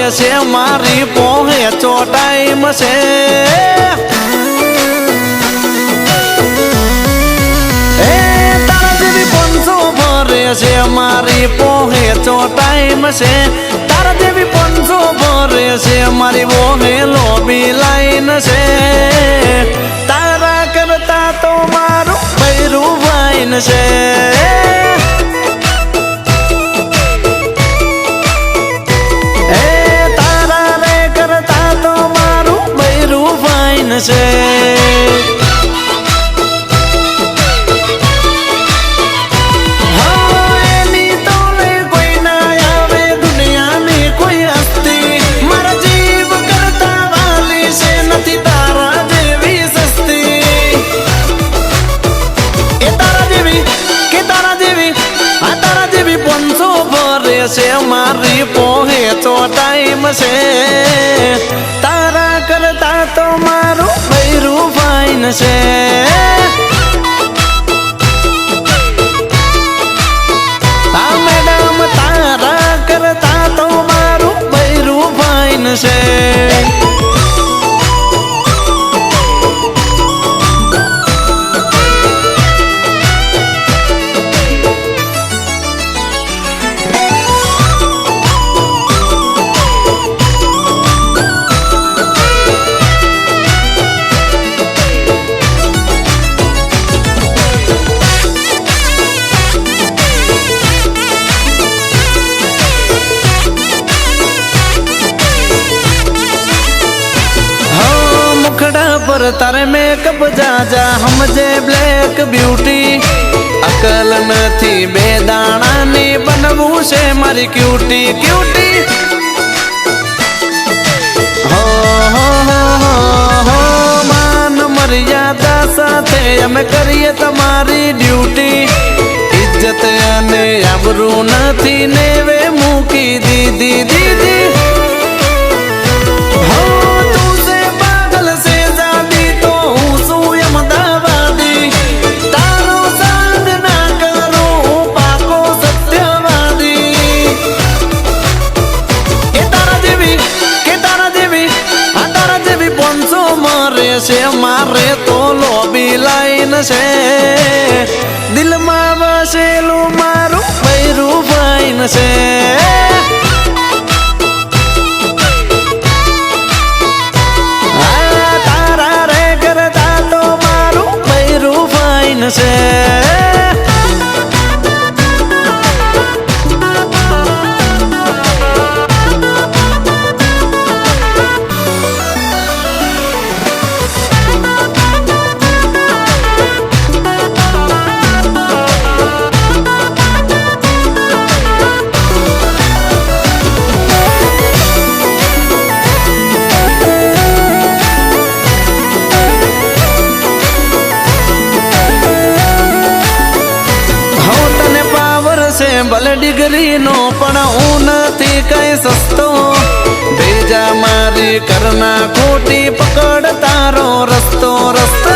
છે મારી પોહે ચોટાઈમ છે તારા જેવી 500 ભરે છે મારી પોહે ચોટાઈમ છે તારા જેવી 500 ભરે છે મારી પોહે લોબી લાઈન છે તારા કરતા તો મારું બૈરું વાઈન છે છે એની તો કોઈ ના આવે દુનિયાની કોઈ હસ્તી મારા જીવ કરતા વાલી છે નથી તારા જેવી સસ્તી એ તારા જેવી કે તારા જેવી આ તારા જેવી 500 ભરે છે મારી પોહે ચોટાઈમ છે તારા કરતા તો મારું બૈરું ફાઈન છે આ મેડમ તારા કરતા તો મારું બૈરું ફાઈન છે तारे मेकअप जा जा हमजे ब्लैक ब्यूटी अकल नथी बेदाणा नी बनवू से मारी क्यूटी क्यूटी हो मान मर्यादा साथे अमे करिए तमारी ड्यूटी इज्जत अने आबरू नथी नेवे मूकी दीदी दीदी से मारे तो लोबी लाइन से दिल में बसेलू मारू बैरू फाइन से तारा रे करता तो मारू बैरू फाइन से भले डिग्री नो पण ऊन थी कई सस्तो भेजा मारी करना खोटी पकड़ तारो रस्तो रस्तो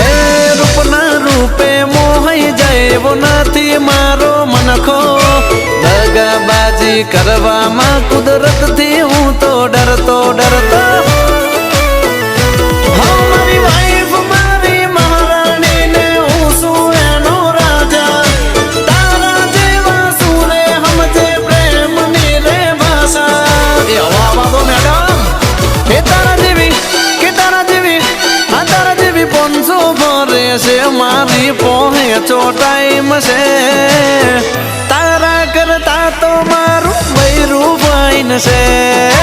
ए रूपना रूपे मोहाई जाए वो नथी मारो मनखो दगाबाजी करवा मा कुदरत थी हूँ तो डरतो डरतो हमारी वाइफ मारी से मारी पोहे चोटाईम से तारा करता तो मारू बैरू फाइन से